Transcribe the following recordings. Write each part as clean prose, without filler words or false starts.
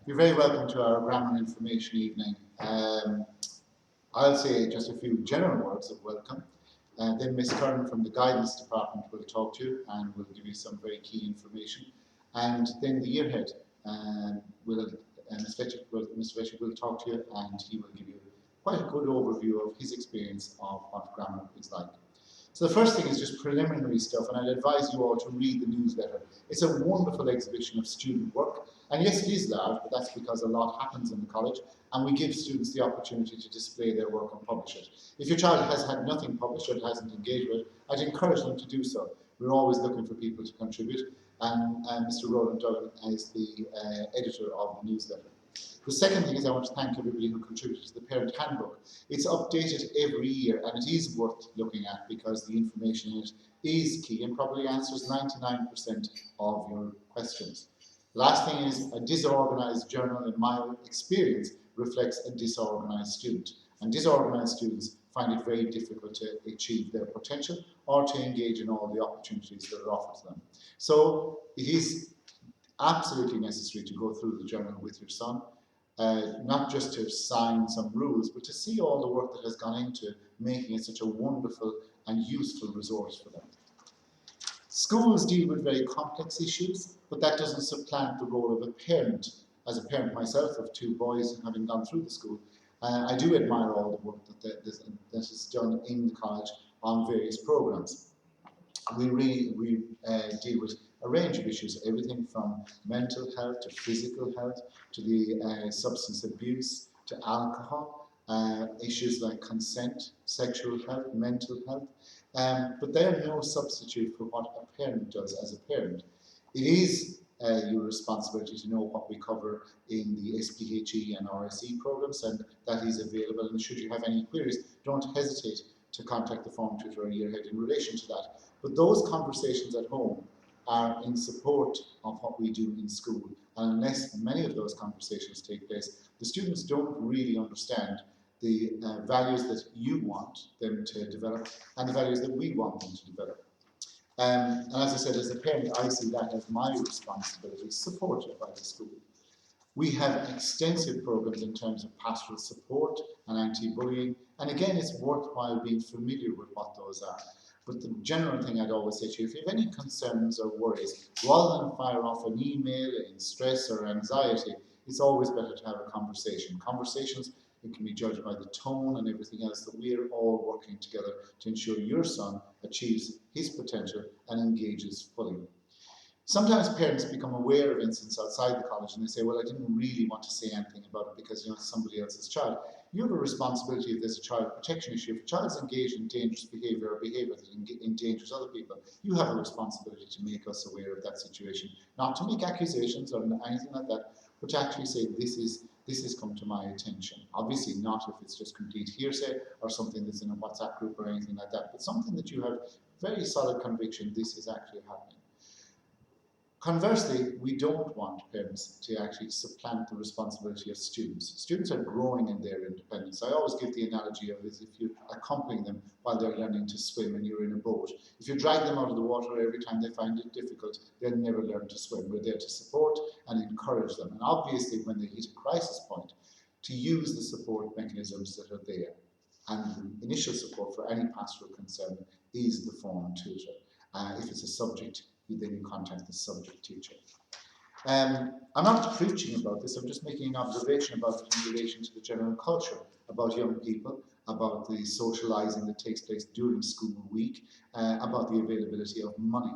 You're very welcome to our grammar information evening. I'll say just a few general words of welcome. Then Miss Curran from the guidance department will talk to you and will give you some very key information. And then the yearhead will, Mr. Fletcher will talk to you and he will give you quite a good overview of his experience of what grammar is like. So the first thing is just preliminary stuff, and I'd advise you all to read the newsletter. It's a wonderful exhibition of student work, and yes, it is large, but that's because a lot happens in the college, and we give students the opportunity to display their work and publish it. If your child has had nothing published or hasn't engaged with it, I'd encourage them to do so. We're always looking for people to contribute, and Mr. Roland Duggan is the editor of the newsletter. The second thing is I want to thank everybody who contributed to the parent handbook. It's updated every year and it is worth looking at because the information in it is key and probably answers 99% of your questions. The last thing is a disorganized journal, in my experience, reflects a disorganized student. And disorganized students find it very difficult to achieve their potential or to engage in all the opportunities that are offered to them. So it is absolutely necessary to go through the journal with your son. Not just to sign some rules, but to see all the work that has gone into making it such a wonderful and useful resource for them. Schools deal with very complex issues, but that doesn't supplant the role of a parent. As a parent myself of two boys having gone through the school, I do admire all the work that is done in the college on various programs. We deal with a range of issues, everything from mental health to physical health to the substance abuse to alcohol, issues like consent, sexual health, mental health, but they are no substitute for what a parent does as a parent. It is your responsibility to know what we cover in the SPHE and RSE programs, and that is available, and should you have any queries, don't hesitate to contact the form tutor or yearhead in relation to that. But those conversations at home are in support of what we do in school. And unless many of those conversations take place, the students don't really understand the values that you want them to develop and the values that we want them to develop. And as I said, as a parent, I see that as my responsibility, supported by the school. We have extensive programs in terms of pastoral support and anti-bullying, and again, it's worthwhile being familiar with what those are. But the general thing I'd always say to you, if you have any concerns or worries, rather than fire off an email in stress or anxiety, it's always better to have a conversation. Conversations, it can be judged by the tone and everything else, that we're all working together to ensure your son achieves his potential and engages fully. Sometimes parents become aware of incidents outside the college and they say, well, I didn't really want to say anything about it because, it's somebody else's child. You have a responsibility if there's a child protection issue. If a child's engaged in dangerous behaviour or behaviour that endangers other people, you have a responsibility to make us aware of that situation. Not to make accusations or anything like that, but to actually say, this has come to my attention. Obviously not if it's just complete hearsay or something that's in a WhatsApp group or anything like that, but something that you have very solid conviction this is actually happening. Conversely, we don't want parents to actually supplant the responsibility of students. Students are growing in their independence. I always give the analogy of as if you're accompanying them while they're learning to swim and you're in a boat. If you drag them out of the water every time they find it difficult, they'll never learn to swim. We're there to support and encourage them. And obviously, when they hit a crisis point, to use the support mechanisms that are there. And the initial support for any pastoral concern is the form tutor. If it's a subject, then you contact the subject teacher. I'm not preaching about this, I'm just making an observation about it in relation to the general culture, about young people, about the socialising that takes place during school week, about the availability of money.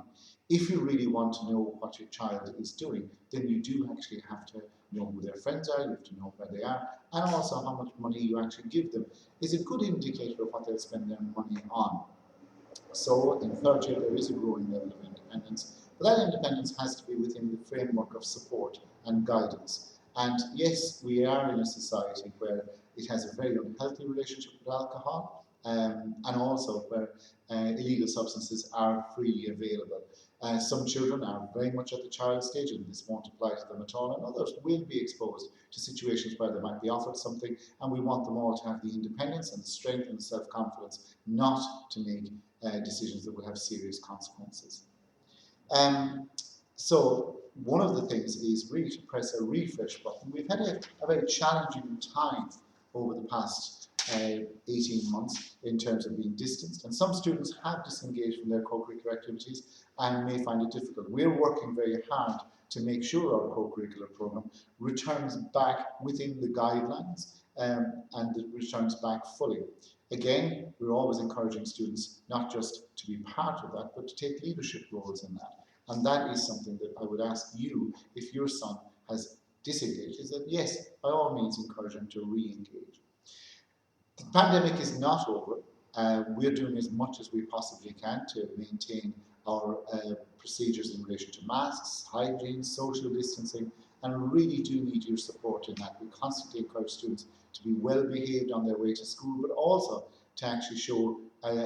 If you really want to know what your child is doing, then you do actually have to know who their friends are, you have to know where they are, and also how much money you actually give them is a good indicator of what they'll spend their money on. So in third year, there is a growing level of independence, but that independence has to be within the framework of support and guidance. And yes, we are in a society where it has a very unhealthy relationship with alcohol, and also where illegal substances are freely available. Some children are very much at the child stage and this won't apply to them at all, and others will be exposed to situations where they might be offered something, and we want them all to have the independence and the strength and the self-confidence not to make decisions that will have serious consequences. So one of the things is really to press a refresh button. We've had a very challenging time over the past 18 months in terms of being distanced, and some students have disengaged from their co-curricular activities and may find it difficult. We're working very hard to make sure our co-curricular programme returns back within the guidelines and it returns back fully. Again, we're always encouraging students not just to be part of that, but to take leadership roles in that. And that is something that I would ask you, if your son has disengaged, is that yes, by all means encourage him to re-engage. The pandemic is not over. We're doing as much as we possibly can to maintain our procedures in relation to masks, hygiene, social distancing, and we really do need your support in that. We constantly encourage students to be well behaved on their way to school, but also to actually show a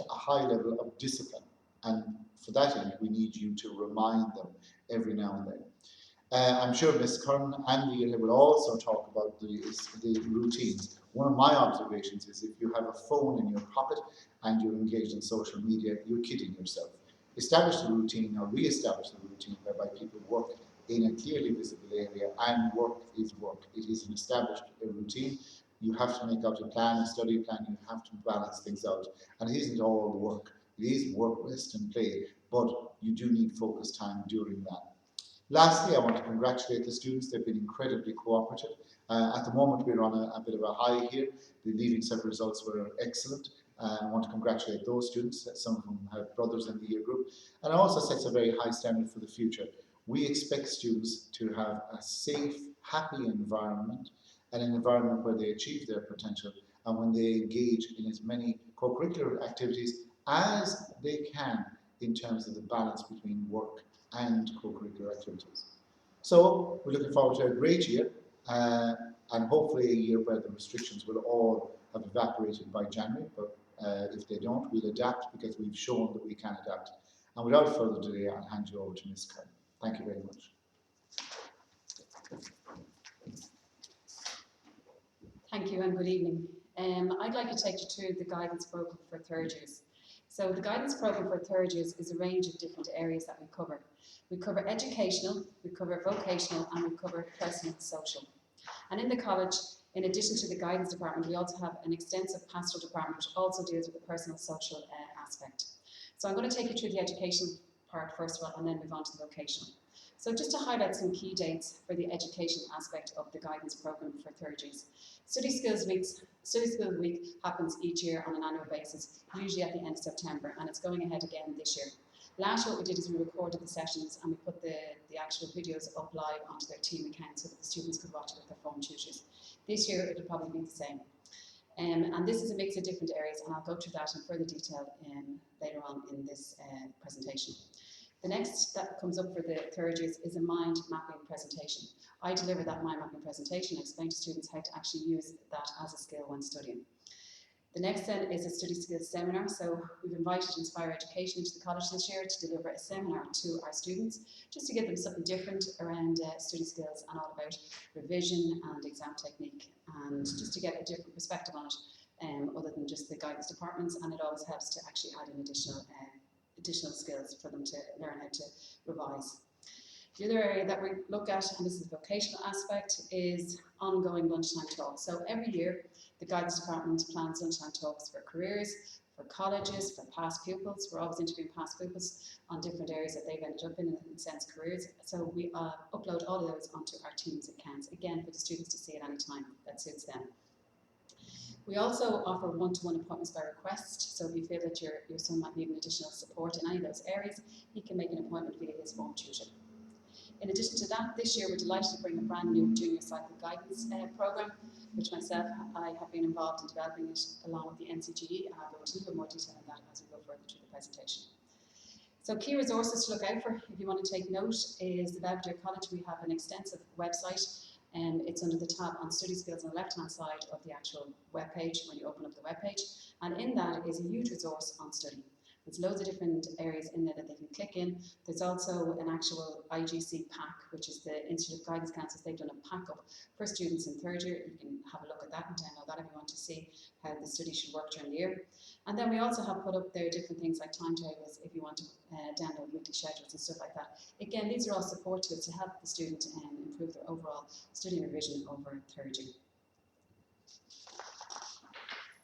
high level of discipline. And for that end, we need you to remind them every now and then. I'm sure Ms. Curran and Leah will also talk about the routines. One of my observations is if you have a phone in your pocket and you're engaged in social media, you're kidding yourself. Establish the routine or re-establish the routine whereby people work in a clearly visible area, and work is work. It is an established routine. You have to make out a plan, a study plan, you have to balance things out. And it isn't all work. It is work, rest and play, but you do need focus time during that. Lastly, I want to congratulate the students. They've been incredibly cooperative. At the moment, we're on a bit of a high here. The Leaving Cert results were excellent. I want to congratulate those students. Some of them have brothers in the year group. And it also sets a very high standard for the future. We expect students to have a safe, happy environment, and an environment where they achieve their potential and when they engage in as many co-curricular activities as they can in terms of the balance between work and co-curricular activities. So we're looking forward to a great year and hopefully a year where the restrictions will all have evaporated by January, but if they don't, we'll adapt because we've shown that we can adapt. And without further delay, I'll hand you over to Ms. Curran. Thank you very much. Thank you and good evening. I'd like to take you through the guidance programme for third years. So the guidance programme for third years is a range of different areas that we cover. We cover educational, we cover vocational, and we cover personal and social. And in the college, in addition to the guidance department, we also have an extensive pastoral department which also deals with the personal social aspect. So I'm going to take you through the educational part first of all and then move on to the vocational. So just to highlight some key dates for the education aspect of the guidance programme for third years. Study Skills Week happens each year on an annual basis, usually at the end of September, and it's going ahead again this year. Last year what we did is we recorded the sessions and we put the actual videos up live onto their team account so that the students could watch it with their phone tutors. This year it'll probably be the same. And this is a mix of different areas, and I'll go through that in further detail later on in this presentation. The next that comes up for the third years is a mind mapping presentation. I deliver that mind mapping presentation and explain to students how to actually use that as a skill when studying. The next then is a study skills seminar. So we've invited Inspire Education into the college this year to deliver a seminar to our students, just to give them something different around study skills and all about revision and exam technique, and just to get a different perspective on it, other than just the guidance departments, and it always helps to actually add in additional skills for them to learn how to revise. The other area that we look at, and this is the vocational aspect, is ongoing lunchtime talks. So every year, the guidance department plans lunchtime talks for careers, for colleges, for past pupils. We're always interviewing past pupils on different areas that they've ended up in sense careers. So we upload all of those onto our team's accounts, again, for the students to see at any time that suits them. We also offer one-to-one appointments by request, so if you feel that your son might need additional support in any of those areas, he can make an appointment via his phone tutor. In addition to that, this year we're delighted to bring a brand new junior cycle guidance programme, which myself, I have been involved in developing it along with the NCGE, and I'll go into a little bit more detail on that as we go further through the presentation. So key resources to look out for, if you want to take note, is the Belvedere College. We have an extensive website, and it's under the tab on study skills on the left hand side of the actual web page when you open up the web page, and in that is a huge resource on study. There's loads of different areas in there that they can click in. There's also an actual IGC pack, which is the Institute of Guidance Councils. They've done a pack up for students in third year. You can have a look at that and download that if you want to see how the study should work during the year. And then we also have put up there different things like timetables if you want to download weekly schedules and stuff like that. Again, these are all support tools to help the student improve their overall study revision over third year.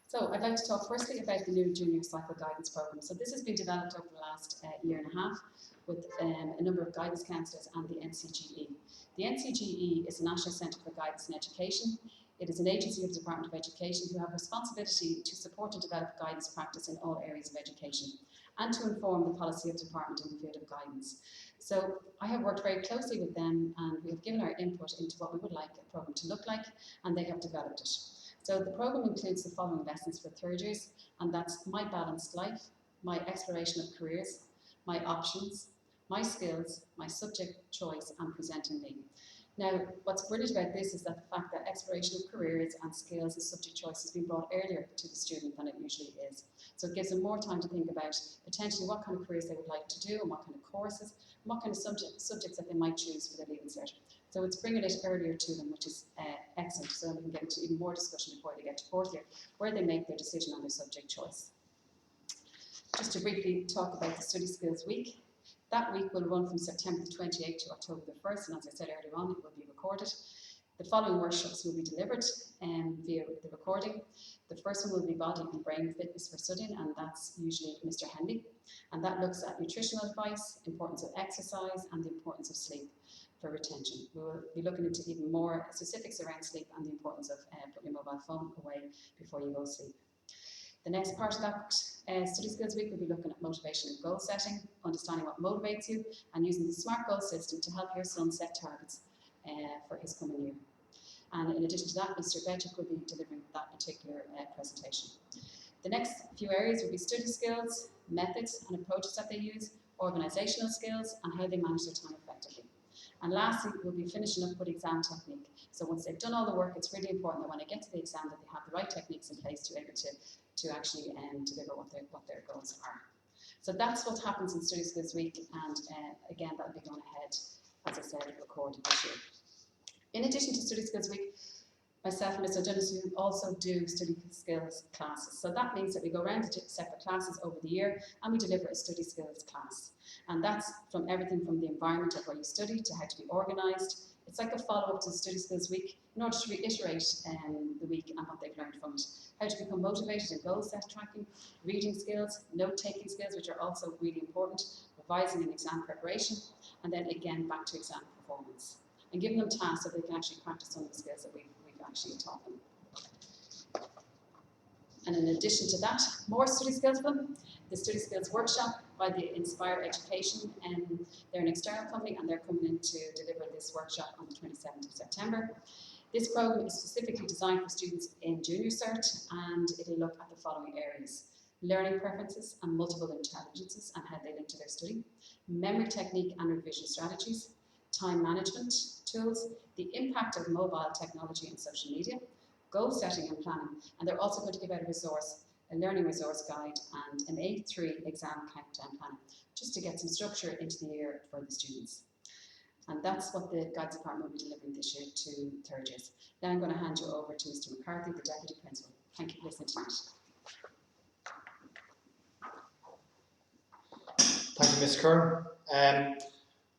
So I'd like to talk firstly about the new Junior Cycle Guidance Programme. So this has been developed over the last year and a half with a number of guidance counsellors and the NCGE. The NCGE is the National Centre for Guidance and Education. It is an agency of the Department of Education who have responsibility to support and develop guidance practice in all areas of education and to inform the policy of the department in the field of guidance. So I have worked very closely with them and we have given our input into what we would like a programme to look like, and they have developed it. So the programme includes the following lessons for third years, and that's My Balanced Life, My Exploration of Careers, My Options, My Skills, My Subject Choice, and Presenting Me. Now, what's brilliant about this is that the fact that exploration of careers and skills and subject choice has been brought earlier to the student than it usually is. So it gives them more time to think about potentially what kind of careers they would like to do and what kind of courses and what kind of subjects that they might choose for their Leaving Cert. So it's bringing it earlier to them, which is excellent, so we can get into even more discussion before they get to fourth year, where they make their decision on their subject choice. Just to briefly talk about the Study Skills Week. That week will run from September the 28th to October the 1st, and as I said earlier on, it will be recorded. The following workshops will be delivered via the recording. The first one will be Body and Brain Fitness for Studying, and that's usually Mr. Henley. And that looks at nutritional advice, importance of exercise, and the importance of sleep for retention. We will be looking into even more specifics around sleep and the importance of putting your mobile phone away before you go to sleep. The next part of that Study Skills Week will be looking at motivation and goal setting, understanding what motivates you, and using the SMART goal system to help your son set targets for his coming year. And in addition to that, Mr. Bejic will be delivering that particular presentation. The next few areas will be study skills, methods and approaches that they use, organisational skills, and how they manage their time effectively. And lastly, we'll be finishing up with exam technique. So once they've done all the work, it's really important that when they get to the exam that they have the right techniques in place to be able to actually deliver what their goals are. So that's what happens in Study Skills Week, and again, that'll be going ahead, as I said, recorded this year. In addition to Study Skills Week, myself and Mr. Dundas also do study skills classes. So that means that we go around to separate classes over the year and we deliver a study skills class. And that's from everything from the environment of where you study to how to be organised. It's like a follow-up to the Study Skills Week in order to reiterate the week and what they've learned from it. How to become motivated in goal set tracking, reading skills, note-taking skills, which are also really important, revising and exam preparation, and then again back to exam performance. And giving them tasks so they can actually practice some of the skills that we've actually taught them. And in addition to that, more study skills for them. The Study Skills Workshop by the Inspire Education, and they're an external company and they're coming in to deliver this workshop on the 27th of September. This programme is specifically designed for students in Junior Cert, and it'll look at the following areas: learning preferences and multiple intelligences and how they link to their study, memory technique and revision strategies, time management tools, the impact of mobile technology and social media, goal setting and planning, and they're also going to give out a learning resource guide and an A3 exam countdown plan, just to get some structure into the year for the students. And that's what the Guidance Department will be delivering this year to third years. Now I'm going to hand you over to Mr. McCarthy, the Deputy Principal. Thank you for listening tonight. Thank you, Ms. Kern.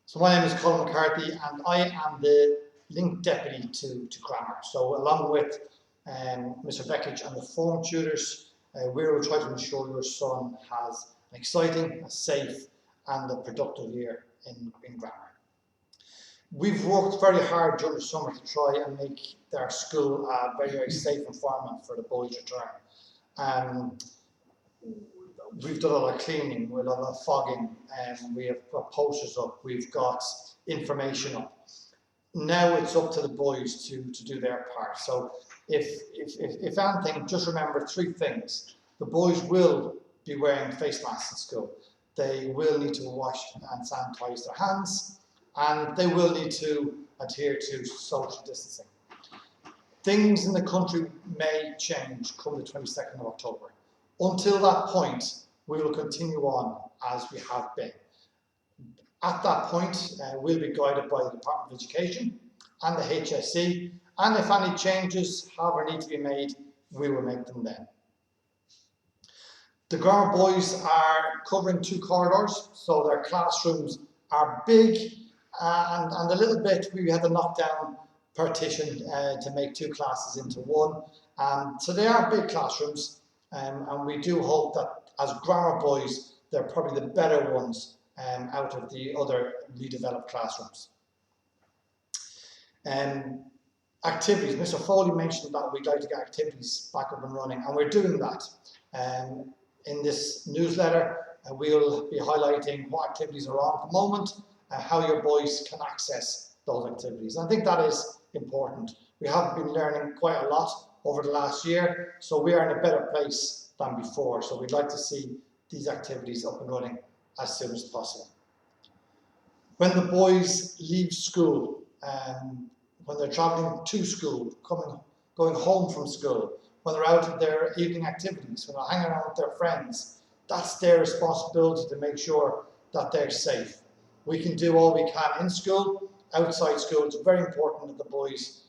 So my name is Colin McCarthy and I am the Link Deputy to Grammar. So along with Mr. Bekic and the form tutors, we will try to ensure your son has an exciting, a safe and a productive year in grammar. We've worked very hard during the summer to try and make our school a very, very safe environment for the boys' return. We've done a lot of cleaning, we've done a lot of fogging, and we have got posters up, we've got information up. Now it's up to the boys to do their part. So if anything, just remember three things. The boys will be wearing face masks in school. They will need to wash and sanitize their hands, and they will need to adhere to social distancing. Things in the country may change come the 22nd of October. Until that point, we will continue on as we have been. At that point, we'll be guided by the Department of Education and the HSE, and if any changes, however, need to be made, we will make them then. The Grammar boys are covering 2 corridors, so their classrooms are big, and a little bit we had to knock down partition to make 2 classes into 1. So they are big classrooms, and we do hope that as Grammar boys, they're probably the better ones out of the other redeveloped classrooms. Activities, Mr. Foley mentioned that we'd like to get activities back up and running, and we're doing that. In this newsletter, we'll be highlighting what activities are on at the moment, how your boys can access those activities. And I think that is important. We have been learning quite a lot over the last year, so we are in a better place than before. So we'd like to see these activities up and running as soon as possible. When the boys leave school, when they're travelling to school, going home from school, when they're out at their evening activities, when they're hanging out with their friends, that's their responsibility to make sure that they're safe. We can do all we can in school, outside school. It's very important that the boys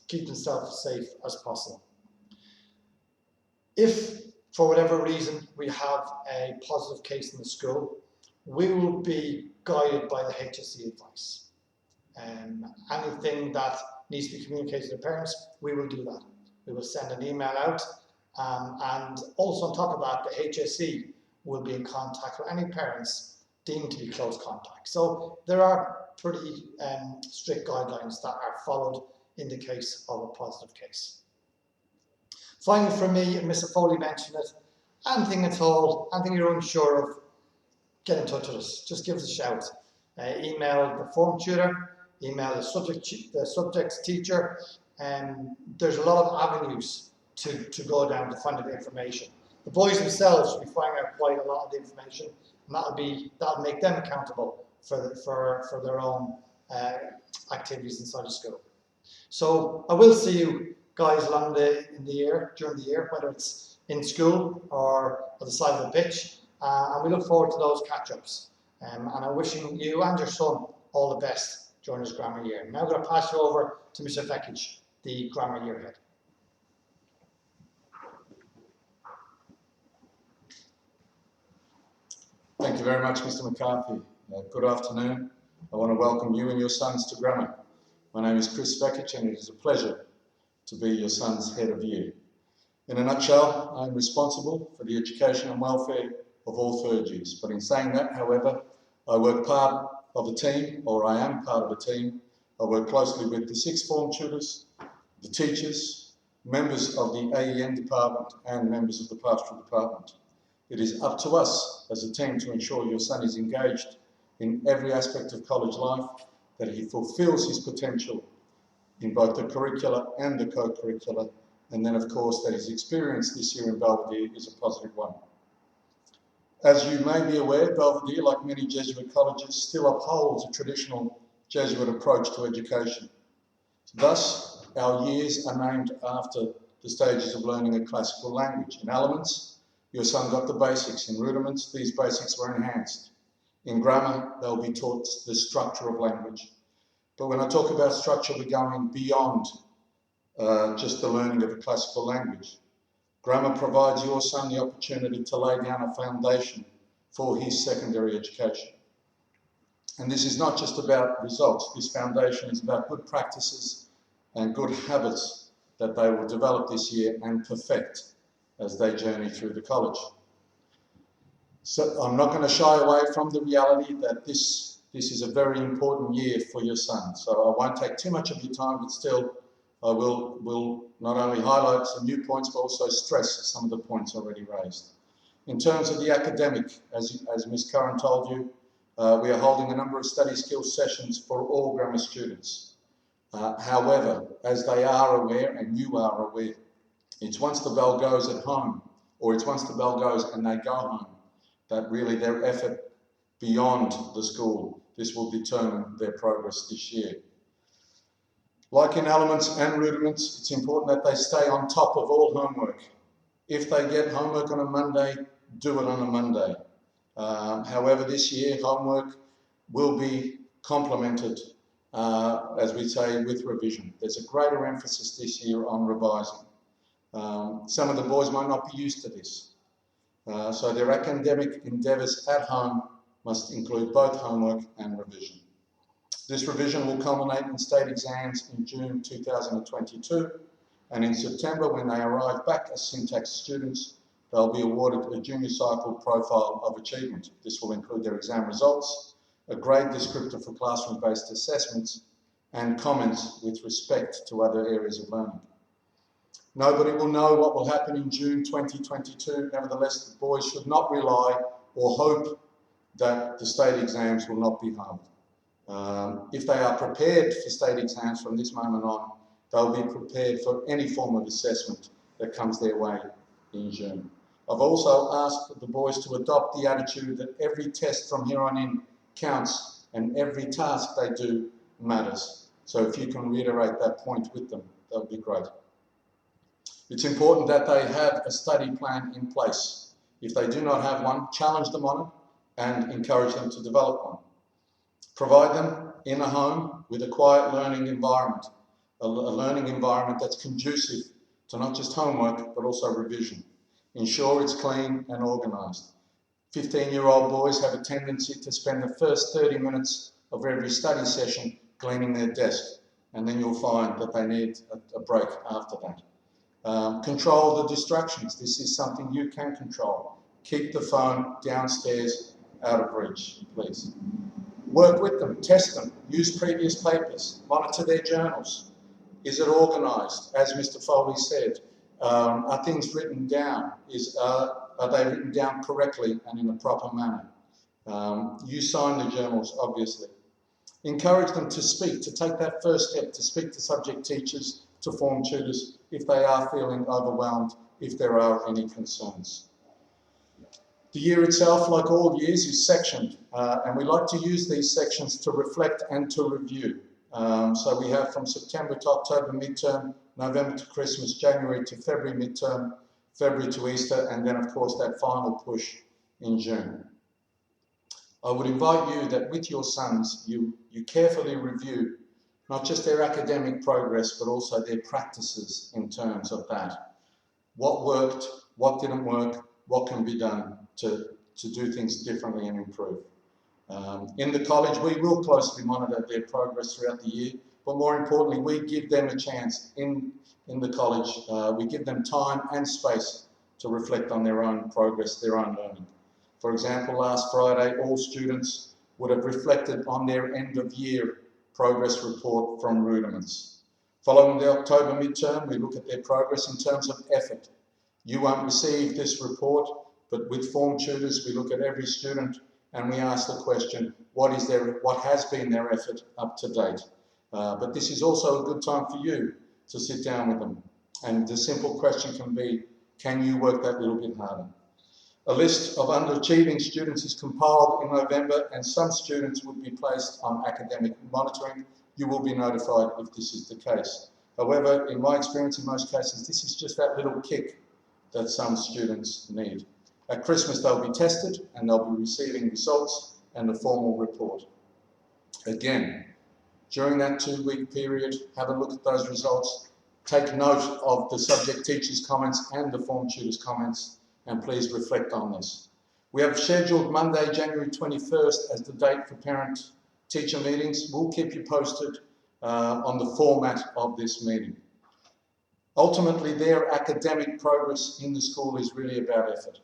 keep themselves safe as possible. If, for whatever reason, we have a positive case in the school, we will be guided by the HSE advice. Anything that needs to be communicated to the parents, we will do that. We will send an email out, and also on top of that, the HSE will be in contact with any parents deemed to be close contact. So there are pretty strict guidelines that are followed in the case of a positive case. Finally, for me, and Mr. Foley mentioned it, anything at all, anything you're unsure of, get in touch with us. Just give us a shout. Email the form tutor, email the subjects teacher, and there's a lot of avenues to go down to find out the information. The boys themselves will be finding out quite a lot of the information, and that'll make them accountable for their own activities inside of school. So I will see you guys during the year, whether it's in school or at the side of the pitch, and we look forward to those catch-ups. And I'm wishing you and your son all the best during this grammar year. Now I'm going to pass you over to Mr. Vekic, the grammar year head. Thank you very much, Mr. McCarthy. Good afternoon. I want to welcome you and your sons to grammar. My name is Chris Vekic, and it is a pleasure to be your son's head of year. In a nutshell, I'm responsible for the education and welfare of all third years. But in saying that, however, I work part of a team, or I am part of a team. I work closely with the sixth form tutors, the teachers, members of the AEN department, and members of the pastoral department. It is up to us as a team to ensure your son is engaged in every aspect of college life, that he fulfills his potential in both the curricula and the co-curricular, and then of course that his experience this year in Belvedere is a positive one. As you may be aware, Belvedere, like many Jesuit colleges, still upholds a traditional Jesuit approach to education. Thus, our years are named after the stages of learning a classical language. In Elements, your son got the basics. In Rudiments, these basics were enhanced. In Grammar, they'll be taught the structure of language. But when I talk about structure, we're going beyond just the learning of a classical language. Grammar provides your son the opportunity to lay down a foundation for his secondary education. And this is not just about results. This foundation is about good practices and good habits that they will develop this year and perfect as they journey through the college. So I'm not going to shy away from the reality that this is a very important year for your son. So I won't take too much of your time, but still I will not only highlight some new points, but also stress some of the points already raised. In terms of the academic, as Ms. Curran told you, we are holding a number of study skills sessions for all grammar students. However, as they are aware, and you are aware, it's once the bell goes at home, or it's once the bell goes and they go home, that really their effort beyond the school, this will determine their progress this year. Like in Elements and Rudiments, it's important that they stay on top of all homework. If they get homework on a Monday, do it on a Monday. However, this year homework will be complemented, as we say, with revision. There's a greater emphasis this year on revising. Some of the boys might not be used to this. So their academic endeavours at home must include both homework and revision. This revision will culminate in state exams in June 2022, and in September, when they arrive back as syntax students, they'll be awarded a junior cycle profile of achievement. This will include their exam results, a grade descriptor for classroom-based assessments, and comments with respect to other areas of learning. Nobody will know what will happen in June 2022. Nevertheless, the boys should not rely or hope that the state exams will not be held. If they are prepared for state exams from this moment on, they'll be prepared for any form of assessment that comes their way in June. I've also asked the boys to adopt the attitude that every test from here on in counts and every task they do matters. So if you can reiterate that point with them, that would be great. It's important that they have a study plan in place. If they do not have one, challenge them on it and encourage them to develop one. Provide them in a home with a quiet learning environment, a learning environment that's conducive to not just homework, but also revision. Ensure it's clean and organised. 15-year-old boys have a tendency to spend the first 30 minutes of every study session cleaning their desk, and then you'll find that they need a break after that. Control the distractions. This is something you can control. Keep the phone downstairs out of reach, please. Work with them, test them, use previous papers, monitor their journals. Is it organised? As Mr. Foley said, are things written down? Are they written down correctly and in a proper manner? You sign the journals, obviously. Encourage them to speak, to take that first step, to speak to subject teachers, to form tutors, if they are feeling overwhelmed, if there are any concerns. The year itself, like all years, is sectioned, and we like to use these sections to reflect and to review. So we have from September to October midterm, November to Christmas, January to February midterm, February to Easter, and then of course that final push in June. I would invite you that with your sons, you carefully review not just their academic progress, but also their practices in terms of that. What worked, what didn't work, what can be done to do things differently and improve. In the college, we will closely monitor their progress throughout the year, but more importantly, we give them a chance in the college. We give them time and space to reflect on their own progress, their own learning. For example, last Friday, all students would have reflected on their end of year progress report from Rudiments. Following the October midterm, we look at their progress in terms of effort. You won't receive this report, but with form tutors, we look at every student and we ask the question, what has been their effort up to date? But this is also a good time for you to sit down with them. And the simple question can be, can you work that little bit harder? A list of underachieving students is compiled in November, and some students would be placed on academic monitoring. You will be notified if this is the case. However, in my experience, in most cases, this is just that little kick that some students need. At Christmas, they'll be tested and they'll be receiving results and a formal report. Again, during that 2-week period, have a look at those results, take note of the subject teacher's comments and the form tutor's comments, and please reflect on this. We have scheduled Monday, January 21st as the date for parent-teacher meetings. We'll keep you posted on the format of this meeting. Ultimately, their academic progress in the school is really about effort.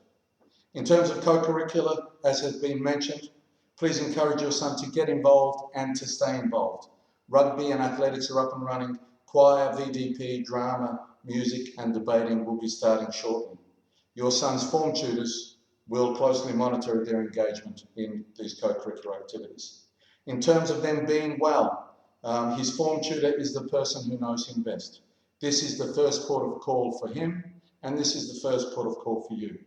In terms of co-curricular, as has been mentioned, please encourage your son to get involved and to stay involved. Rugby and athletics are up and running. Choir, VDP, drama, music and debating will be starting shortly. Your son's form tutors will closely monitor their engagement in these co-curricular activities. In terms of them being well, his form tutor is the person who knows him best. This is the first port of call for him, and this is the first port of call for you.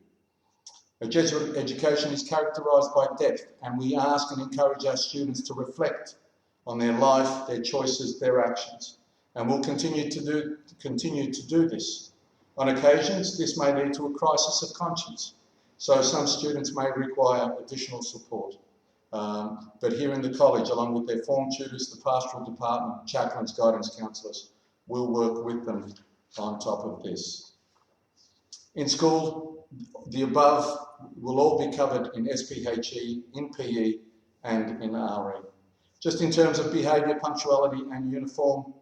A Jesuit education is characterised by depth, and we ask and encourage our students to reflect on their life, their choices, their actions, and we'll continue to do this. On occasions, this may lead to a crisis of conscience. So some students may require additional support. But here in the college, along with their form tutors, the pastoral department, chaplains, guidance counsellors, will work with them on top of this. In school, the above will all be covered in SPHE, in PE and in RE. Just in terms of behaviour, punctuality and uniform,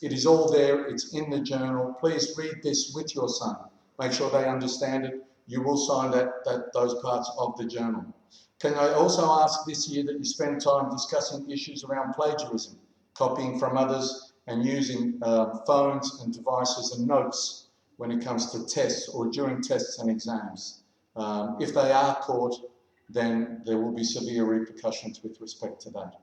it is all there, it's in the journal. Please read this with your son. Make sure they understand it. You will sign those parts of the journal. Can I also ask this year that you spend time discussing issues around plagiarism, copying from others and using phones and devices and notes when it comes to tests or during tests and exams. If they are caught, then there will be severe repercussions with respect to that.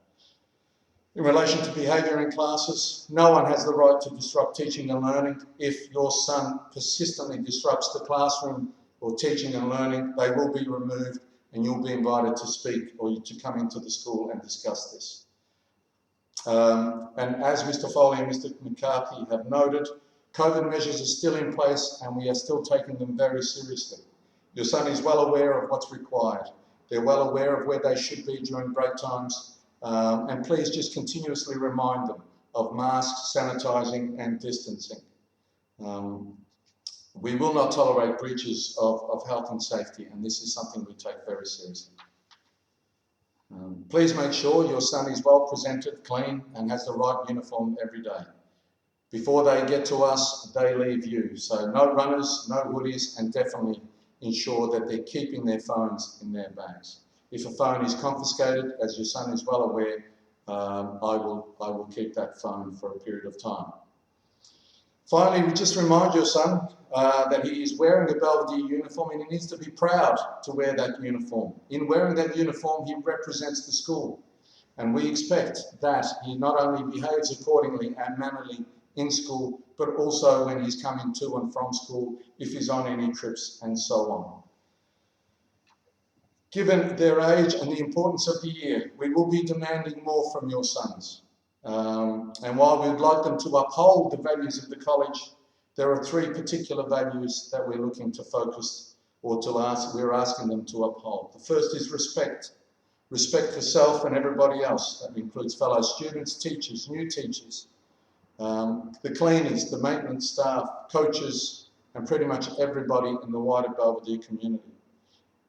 In relation to behaviour in classes, no one has the right to disrupt teaching and learning. If your son persistently disrupts the classroom or teaching and learning, they will be removed and you'll be invited to speak or to come into the school and discuss this. And as Mr. Foley and Mr. McCarthy have noted, COVID measures are still in place and we are still taking them very seriously. Your son is well aware of what's required. They're well aware of where they should be during break times. And please just continuously remind them of masks, sanitising and distancing. We will not tolerate breaches of health and safety, and this is something we take very seriously. Please make sure your son is well presented, clean and has the right uniform every day. Before they get to us, they leave you. So no runners, no hoodies, and definitely ensure that they're keeping their phones in their bags. If a phone is confiscated, as your son is well aware, I will keep that phone for a period of time. Finally, we just remind your son that he is wearing a Belvedere uniform and he needs to be proud to wear that uniform. In wearing that uniform, he represents the school. And we expect that he not only behaves accordingly and mannerly in school, but also when he's coming to and from school, if he's on any trips and so on. Given their age and the importance of the year, we will be demanding more from your sons. And while we'd like them to uphold the values of the college, there are three particular values that we're looking to focus or we're asking them to uphold. The first is respect. Respect for self and everybody else. That includes fellow students, teachers, new teachers, the cleaners, the maintenance staff, coaches, and pretty much everybody in the wider Belvedere community.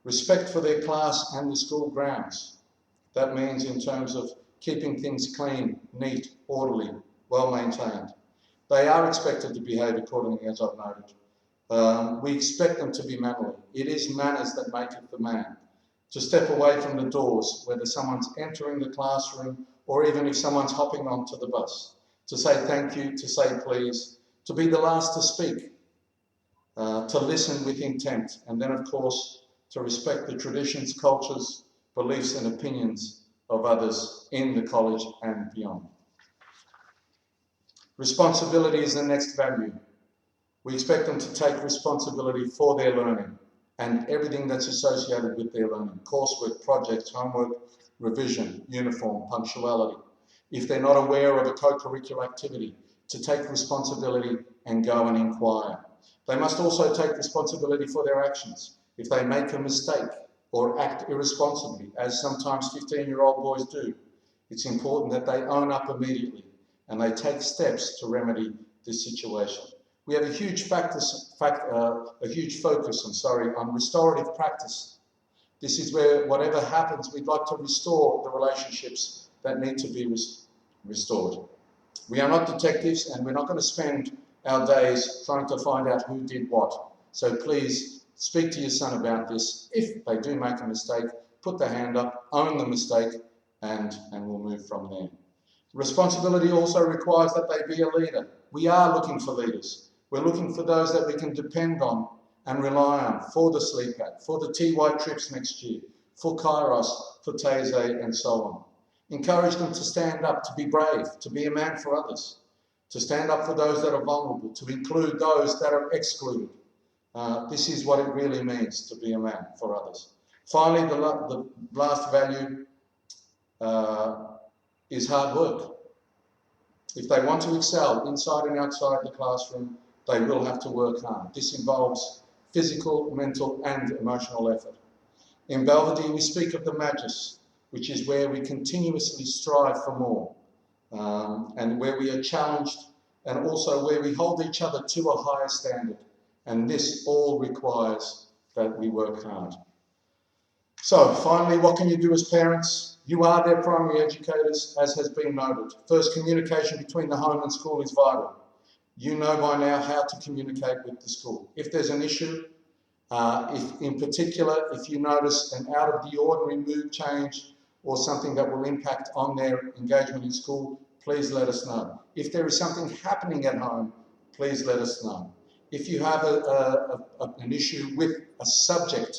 Respect for their class and the school grounds. That means in terms of keeping things clean, neat, orderly, well maintained. They are expected to behave accordingly, as I've noted. We expect them to be mannerly. It is manners that make it the man. To step away from the doors, whether someone's entering the classroom or even if someone's hopping onto the bus. To say thank you, to say please, to be the last to speak, to listen with intent, and then of course to respect the traditions, cultures, beliefs and opinions of others in the college and beyond. Responsibility is the next value. We expect them to take responsibility for their learning and everything that's associated with their learning, coursework, projects, homework, revision, uniform, punctuality. If they're not aware of a co-curricular activity, to take responsibility and go and inquire. They must also take responsibility for their actions. If they make a mistake or act irresponsibly, as sometimes 15-year-old boys do, it's important that they own up immediately and they take steps to remedy this situation. We have a huge focus on restorative practice. This is where whatever happens, we'd like to restore the relationships that need to be restored. We are not detectives and we're not going to spend our days trying to find out who did what. So please speak to your son about this. If they do make a mistake, put their hand up, own the mistake, and we'll move from there. Responsibility also requires that they be a leader. We are looking for leaders. We're looking for those that we can depend on and rely on for the SLEPAC, for the TY trips next year, for Kairos, for Taizé, and so on. Encourage them to stand up, to be brave, to be a man for others, to stand up for those that are vulnerable, to include those that are excluded. This is what it really means to be a man for others. Finally, the last value is hard work. If they want to excel inside and outside the classroom, they will have to work hard. This involves physical, mental and emotional effort. In Belvedere we speak of the Magus, which is where we continuously strive for more, and where we are challenged, and also where we hold each other to a higher standard. And this all requires that we work hard. So finally, what can you do as parents? You are their primary educators, as has been noted. First, communication between the home and school is vital. You know by now how to communicate with the school. If there's an issue, if you notice an out of the ordinary mood change or something that will impact on their engagement in school, please let us know. If there is something happening at home, please let us know. If you have an issue with a subject,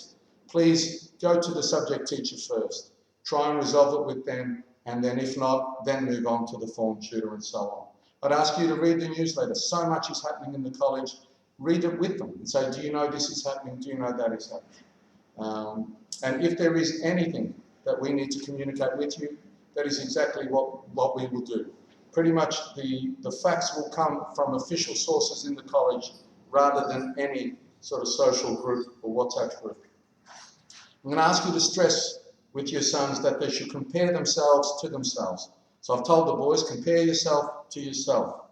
please go to the subject teacher first. Try and resolve it with them, and then if not, then move on to the form tutor and so on. I'd ask you to read the newsletter. So much is happening in the college. Read it with them and say, do you know this is happening? Do you know that is happening? And if there is anything that we need to communicate with you, that is exactly what we will do. Pretty much the facts will come from official sources in the college rather than any sort of social group or WhatsApp group. I'm going to ask you to stress with your sons that they should compare themselves to themselves. So I've told the boys, compare yourself to yourself.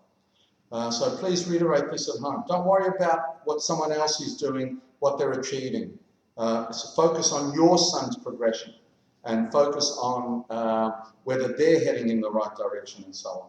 So please reiterate this at home. Don't worry about what someone else is doing, what they're achieving. So focus on your son's progression and focus on whether they're heading in the right direction and so on.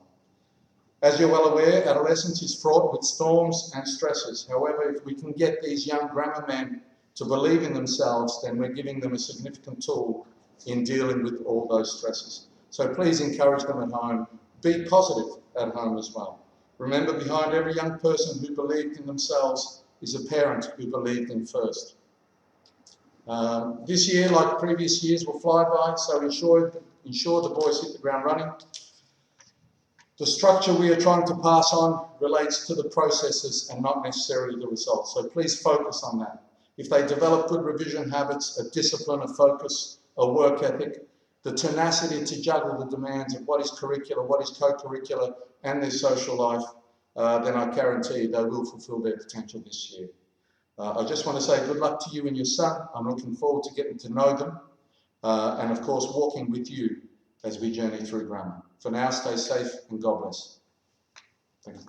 As you're well aware, adolescence is fraught with storms and stresses. However, if we can get these young grammar men to believe in themselves, then we're giving them a significant tool in dealing with all those stresses. So please encourage them at home. Be positive at home as well. Remember, behind every young person who believed in themselves is a parent who believed in first. This year, like previous years, will fly by, so ensure the boys hit the ground running. The structure we are trying to pass on relates to the processes and not necessarily the results, so please focus on that. If they develop good revision habits, a discipline, a focus, a work ethic, the tenacity to juggle the demands of what is curricular, what is co-curricular, and their social life, then I guarantee they will fulfil their potential this year. I just want to say good luck to you and your son. I'm looking forward to getting to know them, and of course walking with you as we journey through grammar. For now, stay safe and God bless. Thank you.